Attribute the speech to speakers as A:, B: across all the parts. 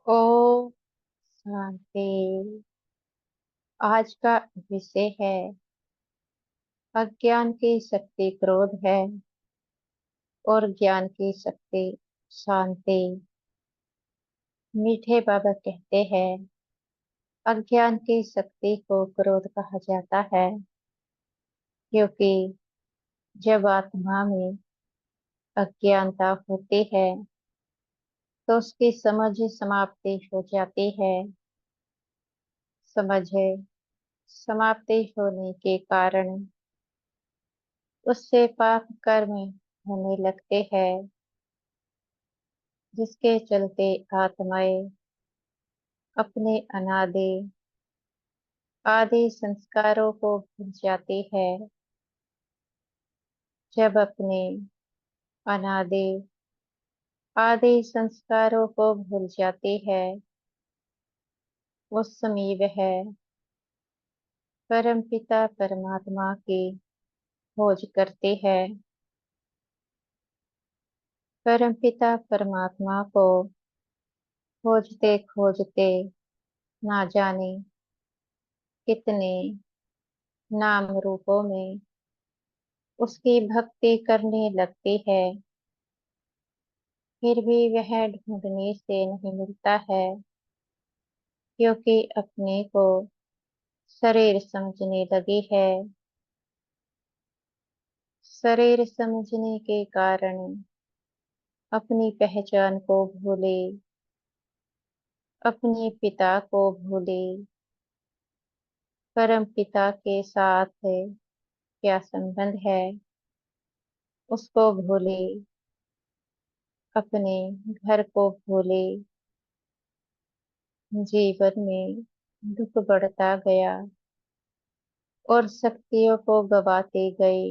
A: ओ शांति। आज का विषय है अज्ञान की शक्ति क्रोध है और ज्ञान की शक्ति शांति। मीठे बाबा कहते हैं अज्ञान की शक्ति को क्रोध कहा जाता है क्योंकि जब आत्मा में अज्ञानता होती है तो उसकी समझ समाप्ति हो जाती है। समझ समाप्ति होने के कारण उससे पाप कर्म होने लगते हैं, जिसके चलते आत्माएं अपने अनादि आदि संस्कारों को भूल जाती है। जब अपने अनादि आदि संस्कारों को भूल जाती है उस समय वह परमपिता परमात्मा की खोज करती है। परमपिता परमात्मा को खोजते खोजते ना जाने कितने नाम रूपों में उसकी भक्ति करने लगती है, फिर भी वह ढूंढने से नहीं मिलता है क्योंकि अपने को शरीर समझने लगी है। शरीर समझने के कारण अपनी पहचान को भूले, अपने पिता को भूले, परम पिता के साथ क्या संबंध है उसको भूले, अपने घर को भूले। जीवन में दुख बढ़ता गया और शक्तियों को गवाते गए,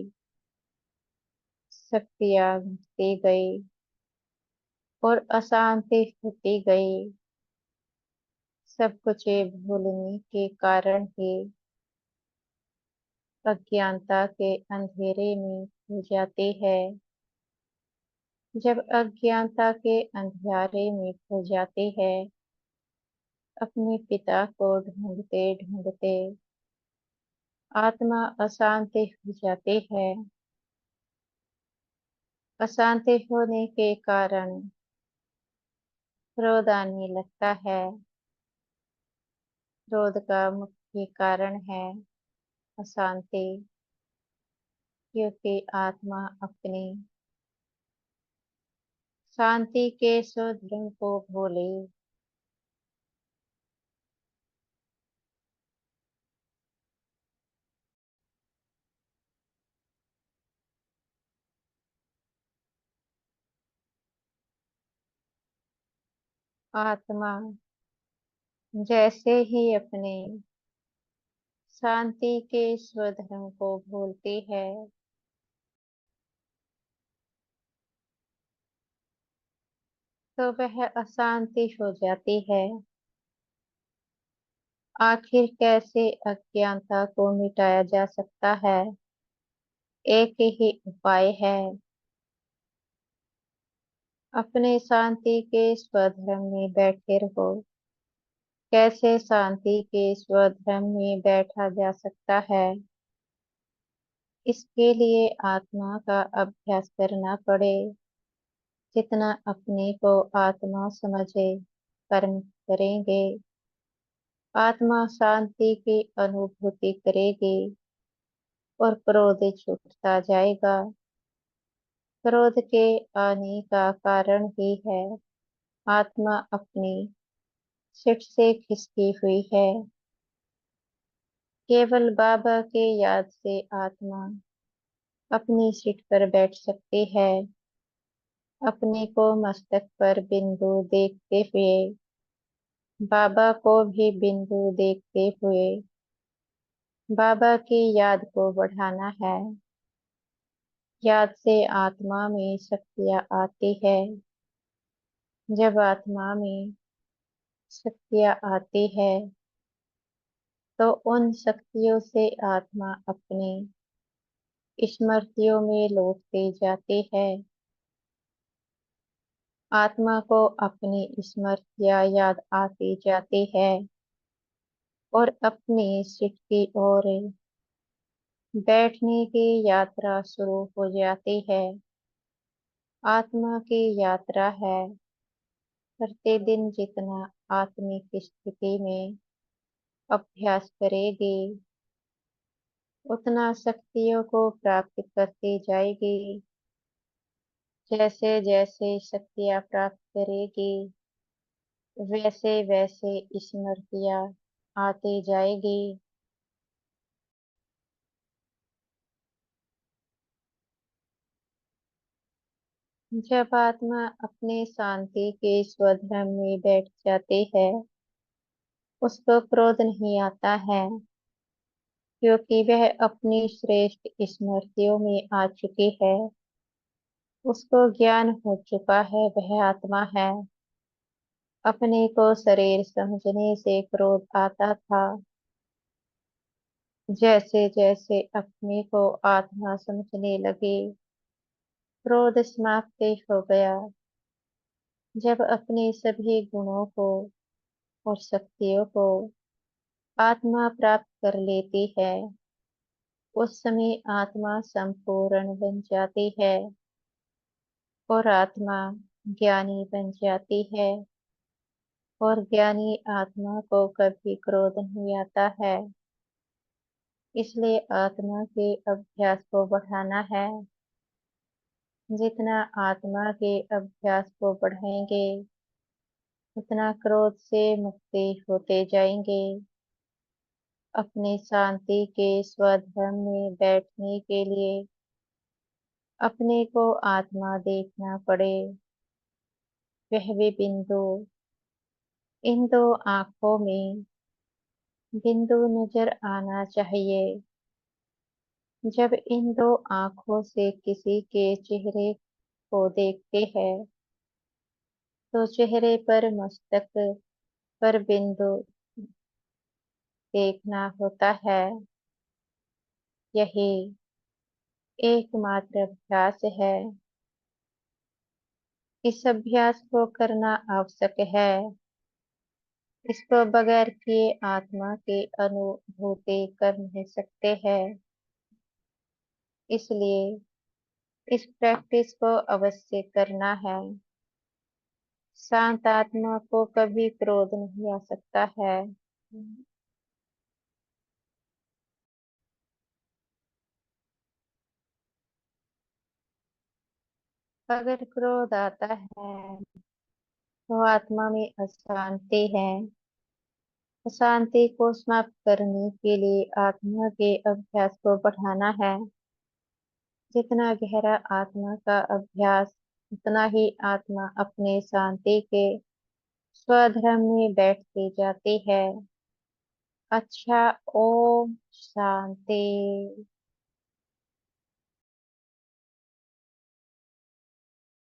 A: शक्तियां घटती गई और अशांति होती गई। सब कुछ ये भूलने के कारण ही अज्ञानता के अंधेरे में खो जाती है। जब अज्ञानता के अंधेरे में खो जाती है, अपने पिता को ढूंढते ढूंढते आत्मा अशांति हो जाती है। अशांति होने के कारण क्रोध आने लगता है। क्रोध का मुख्य कारण है अशांति, क्योंकि आत्मा अपनी शांति के सुदृढ़ को भूले। आत्मा जैसे ही अपने शांति के स्वधर्म को भूलती है, तो वह अशांति हो जाती है। आखिर कैसे अज्ञानता को मिटाया जा सकता है? एक ही उपाय है, अपने शांति के स्वधर्म में बैठे रहो। कैसे शांति के स्वधर्म में बैठा जा सकता है? इसके लिए आत्मा का अभ्यास करना पड़े। जितना अपने को आत्मा समझे कर्म करेंगे, आत्मा शांति की अनुभूति करेगी और क्रोध छूटता जाएगा। क्रोध के आने का कारण ही है आत्मा अपनी सिट से खिसकी हुई है। केवल बाबा के याद से आत्मा अपनी सीट पर बैठ सकती है। अपने को मस्तक पर बिंदु देखते हुए, बाबा को भी बिंदु देखते हुए बाबा की याद को बढ़ाना है। याद से आत्मा में शक्तियाँ आती है। जब आत्मा में शक्तियाँ आती है तो उन शक्तियों से आत्मा अपनी स्मृतियों में लौटती जाती है। आत्मा को अपनी स्मृतियाँ याद आती जाती है और अपनी सीट की ओर बैठने की यात्रा शुरू हो जाती है। आत्मा की यात्रा है, प्रतिदिन जितना आत्मिक स्थिति में अभ्यास करेगी, उतना शक्तियों को प्राप्त करती जाएगी। जैसे जैसे शक्तियाँ प्राप्त करेगी, वैसे वैसे स्मृतियाँ आती जाएगी। जब आत्मा अपने शांति के स्वधर्म में बैठ जाती है, उसको क्रोध नहीं आता है, क्योंकि वह अपनी श्रेष्ठ स्मृतियों में आ चुकी है। उसको ज्ञान हो चुका है, वह आत्मा है। अपने को शरीर समझने से क्रोध आता था। जैसे जैसे अपने को आत्मा समझने लगी, क्रोध समाप्त हो गया। जब अपने सभी गुणों को और शक्तियों को आत्मा प्राप्त कर लेती है, उस समय आत्मा संपूर्ण बन जाती है और आत्मा ज्ञानी बन जाती है। और ज्ञानी आत्मा को कभी क्रोध नहीं आता है। इसलिए आत्मा के अभ्यास को बढ़ाना है। जितना आत्मा के अभ्यास को बढ़ाएंगे, उतना क्रोध से मुक्ति होते जाएंगे। अपनी शांति के स्वधर्म में बैठने के लिए अपने को आत्मा देखना पड़े। वह भी बिंदु, इन दो आंखों में बिंदु नजर आना चाहिए। जब इन दो आंखों से किसी के चेहरे को देखते हैं, तो चेहरे पर मस्तक पर बिंदु देखना होता है। यही एकमात्र अभ्यास है। इस अभ्यास को करना आवश्यक है। इसको बगैर किए आत्मा की अनुभूति कर नहीं सकते हैं। इसलिए इस प्रैक्टिस को अवश्य करना है। शांत आत्मा को कभी क्रोध नहीं आ सकता है। अगर क्रोध आता है, तो आत्मा में अशांति है। अशांति को समाप्त करने के लिए आत्मा के अभ्यास को बढ़ाना है। जितना गहरा आत्मा का अभ्यास, उतना ही आत्मा अपने शांति के स्वधर्म में बैठती जाती है। अच्छा, ओम शांति।